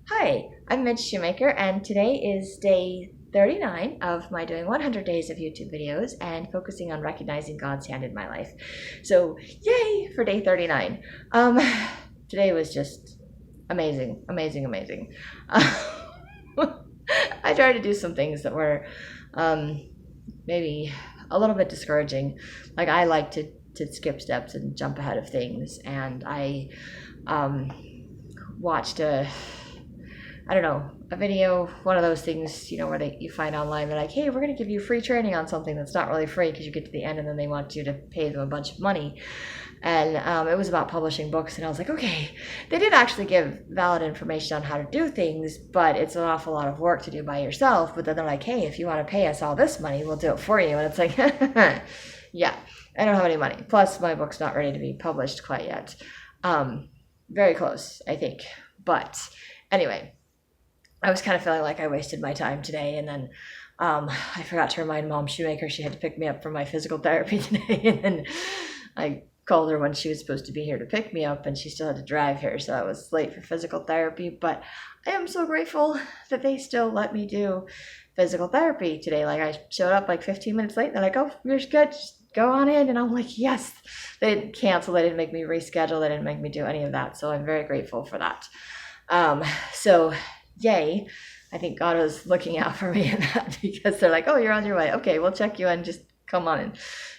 Hi, I'm Midge Shoemaker, and today is day 39 of my doing 100 days of YouTube videos and focusing on recognizing God's hand in my life. So, yay for day 39. Today was just amazing, amazing, amazing. I tried to do some things that were maybe a little bit discouraging. Like I like to skip steps and jump ahead of things, and I watched I don't know, a video, one of those things, where you find online, they're like, hey, we're going to give you free training on something that's not really free because you get to the end and then they want you to pay them a bunch of money. And it was about publishing books, and I was like, okay, they did actually give valid information on how to do things, but it's an awful lot of work to do by yourself. But then they're like, hey, if you want to pay us all this money, we'll do it for you. And it's like, yeah, I don't have any money. Plus, my book's not ready to be published quite yet. Very close, I think. But anyway, I was kind of feeling like I wasted my time today, and then I forgot to remind Mom Shoemaker she had to pick me up for my physical therapy today, and then I called her when she was supposed to be here to pick me up, and she still had to drive here, so I was late for physical therapy. But I am so grateful that they still let me do physical therapy today. Like, I showed up like 15 minutes late, and they're like, oh, you're good, just go on in. And I'm like, yes. They didn't cancel, they didn't make me reschedule, they didn't make me do any of that, so I'm very grateful for that. So yay. I think God was looking out for me in that, because they're like, oh, you're on your way. Okay, we'll check you in. Just come on in.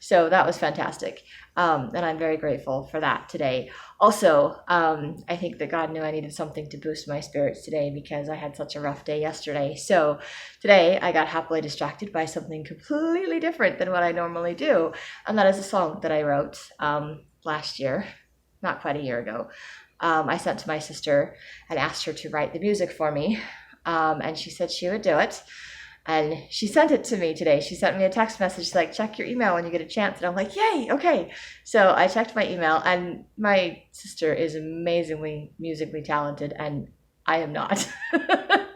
So that was fantastic. And I'm very grateful for that today. Also, I think that God knew I needed something to boost my spirits today because I had such a rough day yesterday. So today I got happily distracted by something completely different than what I normally do. And that is a song that I wrote last year, not quite a year ago. I sent to my sister and asked her to write the music for me, and she said she would do it, and she sent it to me today. She sent me a text message like, check your email when you get a chance, and I'm like, yay, okay. So I checked my email, and my sister is amazingly musically talented, and I am not. I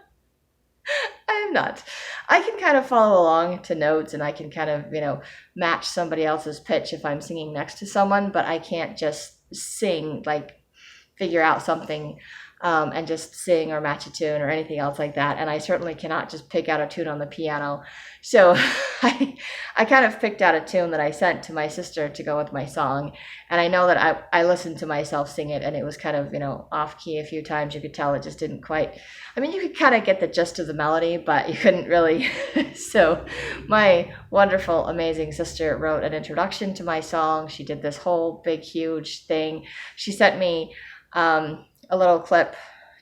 am not. I can kind of follow along to notes, and I can kind of, match somebody else's pitch if I'm singing next to someone, but I can't just sing, like, figure out something and just sing or match a tune or anything else like that. And I certainly cannot just pick out a tune on the piano. So I kind of picked out a tune that I sent to my sister to go with my song. And I know that I listened to myself sing it, and it was kind of, off key a few times. You could tell it just didn't quite, you could kind of get the gist of the melody, but you couldn't really. So my wonderful, amazing sister wrote an introduction to my song. She did this whole big, huge thing. She sent me a little clip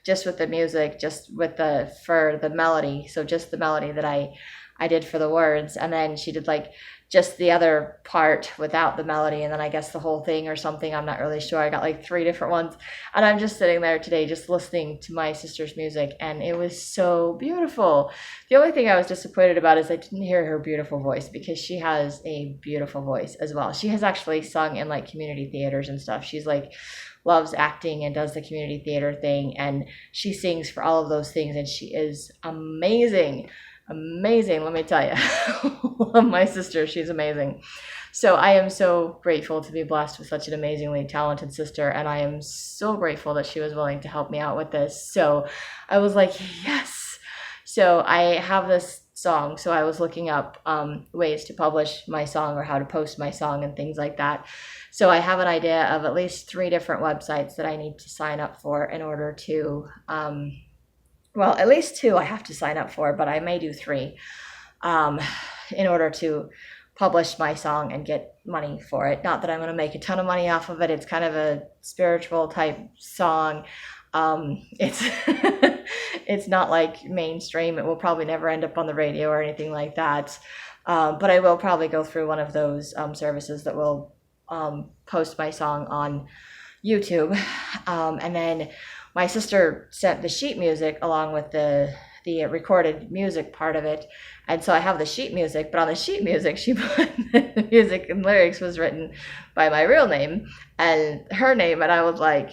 just with the music, for the melody. So just the melody that I did for the words. And then she did like just the other part without the melody. And then I guess the whole thing or something. I'm not really sure. I got like 3 different ones. And I'm just sitting there today just listening to my sister's music. And it was so beautiful. The only thing I was disappointed about is I didn't hear her beautiful voice, because she has a beautiful voice as well. She has actually sung in like community theaters and stuff. She's like, loves acting and does the community theater thing, and she sings for all of those things, and she is amazing. Let me tell you. Love my sister, she's amazing. So I am so grateful to be blessed with such an amazingly talented sister, and I am so grateful that she was willing to help me out with this. So I was like, yes. So I have this song, so I was looking up ways to publish my song or how to post my song and things like that. So I have an idea of at least 3 different websites that I need to sign up for in order to, at least 2 I have to sign up for, but I may do 3 in order to publish my song and get money for it. Not that I'm going to make a ton of money off of it. It's kind of a spiritual type song. It's it's not like mainstream. It will probably never end up on the radio or anything like that. But I will probably go through one of those services that will post my song on YouTube. And then my sister sent the sheet music along with the recorded music part of it. And so I have the sheet music, but on the sheet music, she put the music and lyrics was written by my real name and her name. And I was like,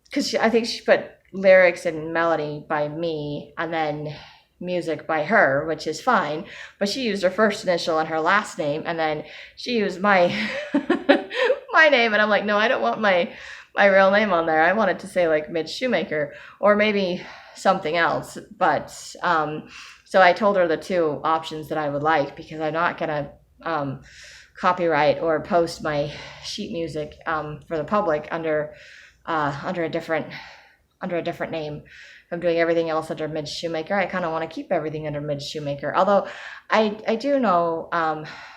because I think she put lyrics and melody by me and then music by her, which is fine, but she used her first initial and her last name, and then she used my my name, and I'm like, no, I don't want my my real name on there. I wanted to say like Midge Shoemaker or maybe something else. But so I told her the two options that I would like, because I'm not gonna copyright or post my sheet music for the public under a different name. I'm doing everything else under Midge Shoemaker. I kind of want to keep everything under Midge Shoemaker. Although I do know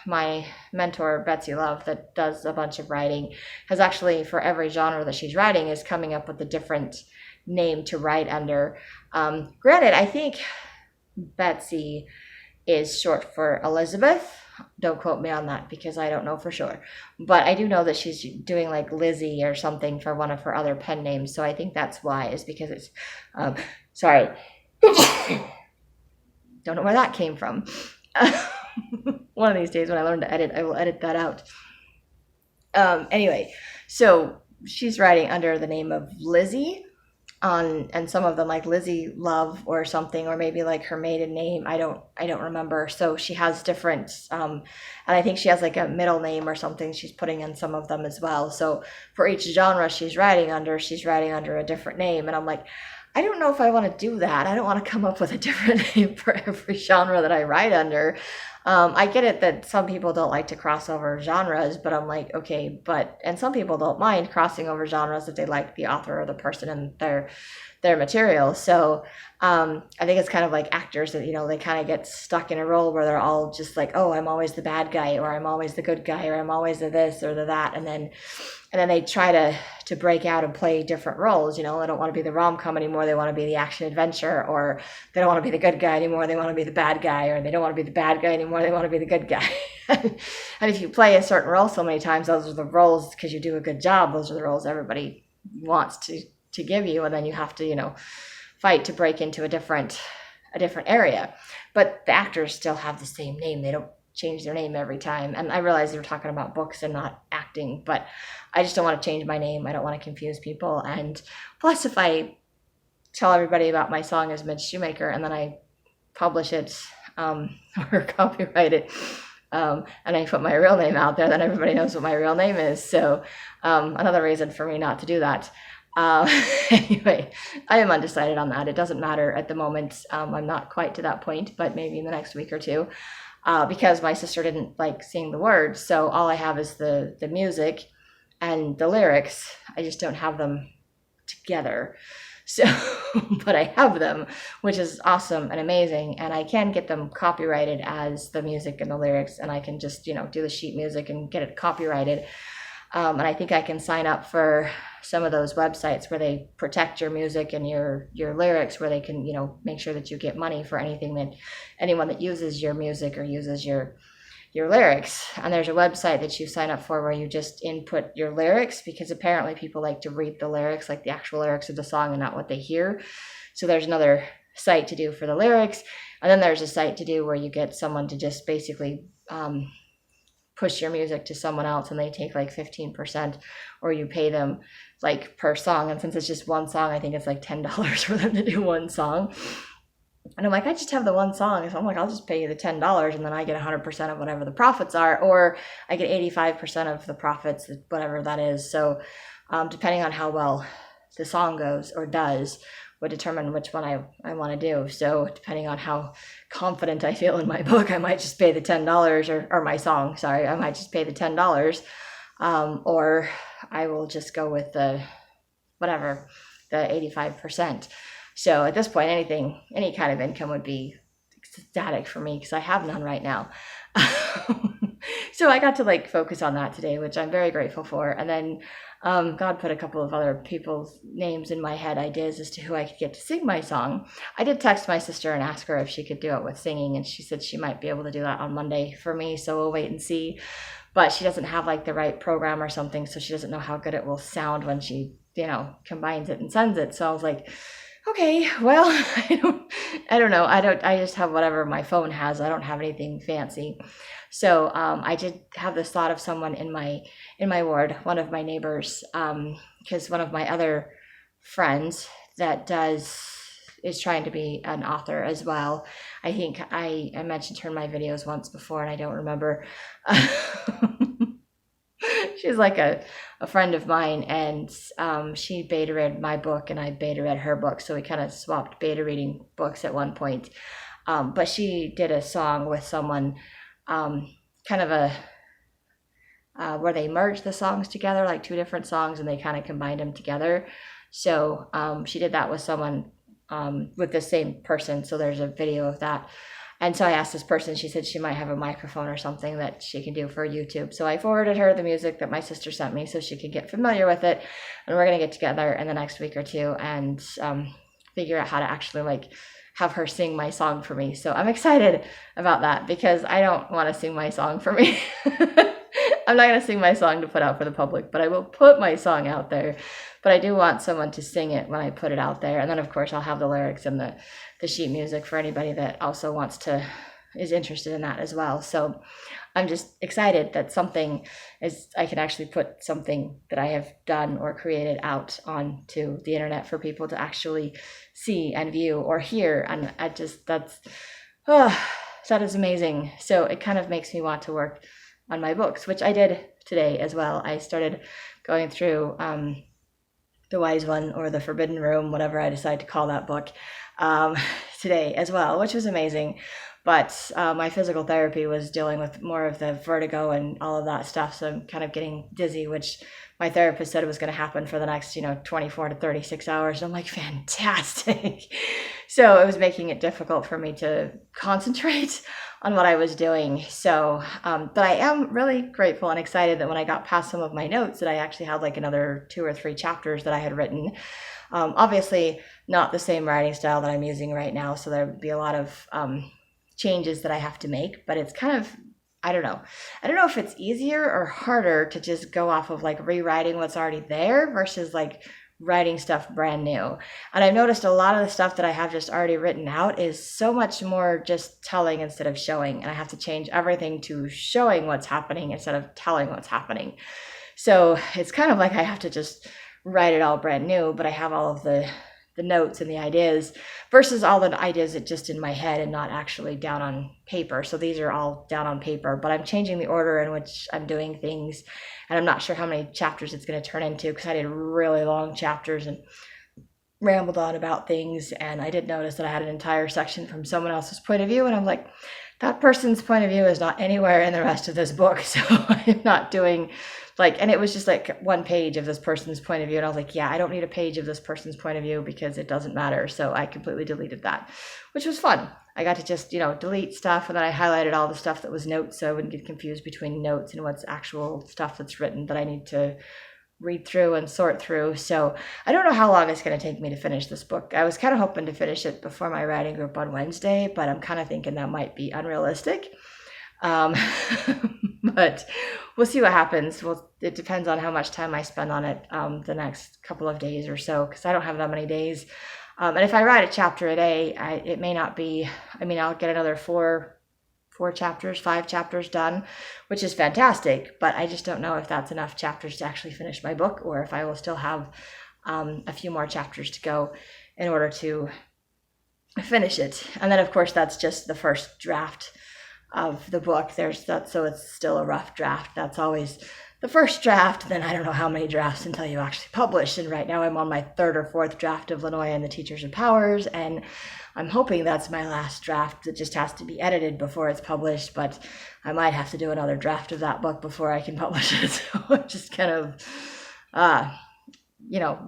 my mentor, Betsy Love, that does a bunch of writing, has actually, for every genre that she's writing, is coming up with a different name to write under. Granted, I think Betsy is short for Elizabeth. Don't quote me on that because I don't know for sure. But I do know that she's doing like Lizzie or something for one of her other pen names. So I think that's why, is because it's, sorry. Don't know where that came from. One of these days when I learn to edit, I will edit that out. Anyway, so she's writing under the name of Lizzie. And some of them like Lizzie Love or something, or maybe like her maiden name. I don't remember. So she has different, and I think she has like a middle name or something she's putting in some of them as well. So for each genre she's writing under a different name. And I'm like, I don't know if I want to do that. I don't want to come up with a different name for every genre that I write under. I get it that some people don't like to cross over genres, but I'm like, okay, and some people don't mind crossing over genres if they like the author or the person and their material. So I think it's kind of like actors that, they kind of get stuck in a role where they're all just like, oh, I'm always the bad guy, or I'm always the good guy, or I'm always the this or the that. And then they try to break out and play different roles. They don't want to be the rom-com anymore. They want to be the action adventure, or they don't want to be the good guy anymore. They want to be the bad guy, or they don't want to be the bad guy anymore. They want to be the good guy. And if you play a certain role so many times, those are the roles, because you do a good job, those are the roles everybody wants to give you. And then you have to, fight to break into a different area. But the actors still have the same name. They don't change their name every time. And I realize they were talking about books and not acting, but I just don't want to change my name. I don't want to confuse people. And plus, if I tell everybody about my song as Midge Shoemaker and then I publish it or copyright it, and I put my real name out there, then everybody knows what my real name is. So another reason for me not to do that. Anyway, I am undecided on that. It doesn't matter at the moment. I'm not quite to that point, but maybe in the next week or two. Because my sister didn't like seeing the words. So all I have is the music and the lyrics. I just don't have them together. So, but I have them, which is awesome and amazing. And I can get them copyrighted as the music and the lyrics. And I can just, do the sheet music and get it copyrighted. And I think I can sign up for some of those websites where they protect your music and your lyrics, where they can, make sure that you get money for anyone that uses your music or uses your lyrics. And there's a website that you sign up for where you just input your lyrics, because apparently people like to read the lyrics, like the actual lyrics of the song, and not what they hear. So there's another site to do for the lyrics. And then there's a site to do where you get someone to just basically push your music to someone else, and they take like 15%, or you pay them like per song. And since it's just one song, I think it's like $10 for them to do one song. And I'm like, I just have the one song. So I'm like, I'll just pay you the $10 and then I get 100% of whatever the profits are, or I get 85% of the profits, whatever that is. So depending on how well the song goes or does would determine which one I want to do. So depending on how confident I feel in my book, I might just pay the $10 or my song, sorry, I might just pay the $10 or I will just go with the 85%. So at this point, any kind of income would be ecstatic for me because I have none right now. So I got to like focus on that today, which I'm very grateful for. And then God put a couple of other people's names in my head, ideas as to who I could get to sing my song. I did text my sister and ask her if she could do it with singing, and she said she might be able to do that on Monday for me, so we'll wait and see. But she doesn't have like the right program or something, so she doesn't know how good it will sound when she, combines it and sends it. So I was like, okay, well, I don't know. I just have whatever my phone has. I don't have anything fancy. So I did have this thought of someone in my ward, one of my neighbors, because one of my other friends that is trying to be an author as well. I think I mentioned her in my videos once before, and I don't remember. She's like a friend of mine, and she beta read my book and I beta read her book. So we kind of swapped beta reading books at one point. But she did a song with someone, kind of a where they merged the songs together, like two different songs, and they kind of combined them together. So she did that with someone, with the same person. So there's a video of that. And so I asked this person, she said she might have a microphone or something that she can do for YouTube. So I forwarded her the music that my sister sent me so she could get familiar with it. And we're going to get together in the next week or two and figure out how to actually like have her sing my song for me. So I'm excited about that because I don't want to sing my song for me. I'm not going to sing my song to put out for the public, but I will put my song out there. But I do want someone to sing it when I put it out there. And then, of course, I'll have the lyrics and the sheet music for anybody that also is interested in that as well. So I'm just excited that I can actually put something that I have done or created out onto the internet for people to actually see and view or hear. And that is amazing. So it kind of makes me want to work on my books, which I did today as well. I started going through The Wise One or The Forbidden Room, whatever I decide to call that book, today as well, which was amazing. But my physical therapy was dealing with more of the vertigo and all of that stuff. So I'm kind of getting dizzy, which my therapist said was going to happen for the next, 24 to 36 hours. I'm like, fantastic. So it was making it difficult for me to concentrate on what I was doing. So, but I am really grateful and excited that when I got past some of my notes that I actually had like another 2 or 3 chapters that I had written. Obviously not the same writing style that I'm using right now. So there would be a lot of changes that I have to make, but it's kind of, I don't know if it's easier or harder to just go off of like rewriting what's already there versus like writing stuff brand new. And I've noticed a lot of the stuff that I have just already written out is so much more just telling instead of showing. And I have to change everything to showing what's happening instead of telling what's happening. So it's kind of like I have to just write it all brand new, but I have all of the notes and the ideas versus all the ideas that just in my head and not actually down on paper. So these are all down on paper, but I'm changing the order in which I'm doing things. And I'm not sure how many chapters it's going to turn into because I did really long chapters and rambled on about things. And I did notice that I had an entire section from someone else's point of view. And I'm like, that person's point of view is not anywhere in the rest of this book. So I'm not doing and it was just like one page of this person's point of view. And I was like, yeah, I don't need a page of this person's point of view because it doesn't matter. So I completely deleted that, which was fun. I got to just, delete stuff. And then I highlighted all the stuff that was notes so I wouldn't get confused between notes and what's actual stuff that's written that I need to read through and sort through. So I don't know how long it's going to take me to finish this book. I was kind of hoping to finish it before my writing group on Wednesday, but I'm kind of thinking that might be unrealistic. But we'll see what happens. Well, it depends on how much time I spend on it the next couple of days or so, because I don't have that many days. And if I write a chapter a day, it may not be, I'll get another 5 chapters done, which is fantastic. But I just don't know if that's enough chapters to actually finish my book or if I will still have a few more chapters to go in order to finish it. And then, of course, that's just the first draft of the book. So it's still a rough draft. That's always the first draft. Then I don't know how many drafts until you actually publish. And right now I'm on my 3rd or 4th draft of Lenoy and the Teachers of Powers. And I'm hoping that's my last draft. It just has to be edited before it's published. But I might have to do another draft of that book before I can publish it. So I'm just kind of,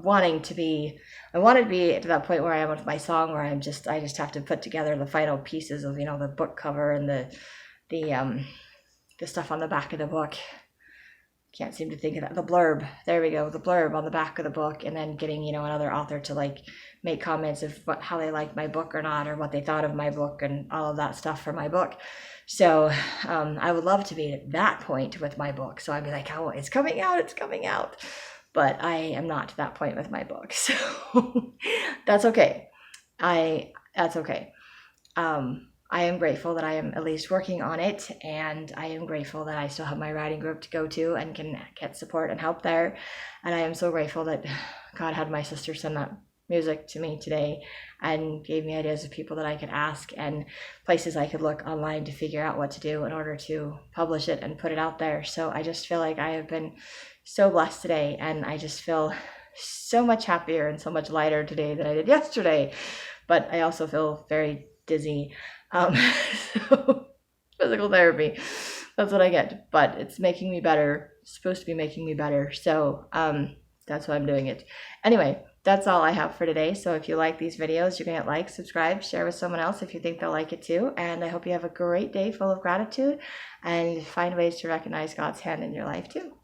wanting to be, I want to be to that point where I am with my song, where I just have to put together the final pieces of, the book cover and the stuff on the back of the book. Can't seem to think of that. The blurb. There we go. The blurb on the back of the book, and then getting, another author to make comments of how they liked my book or not, or what they thought of my book and all of that stuff for my book. So I would love to be at that point with my book. So I'd be like, oh, it's coming out. But I am not to that point with my book. So that's okay. That's okay. I am grateful that I am at least working on it, and I am grateful that I still have my writing group to go to and can get support and help there. And I am so grateful that God had my sister send that music to me today and gave me ideas of people that I could ask and places I could look online to figure out what to do in order to publish it and put it out there. So I just feel like I have been so blessed today, and I just feel so much happier and so much lighter today than I did yesterday. But I also feel very dizzy. So physical therapy, that's what I get. But it's making me better. It's supposed to be making me better. So that's why I'm doing it. Anyway, that's all I have for today. So if you like these videos, you can hit like, subscribe, share with someone else if you think they'll like it too. And I hope you have a great day full of gratitude and find ways to recognize God's hand in your life too.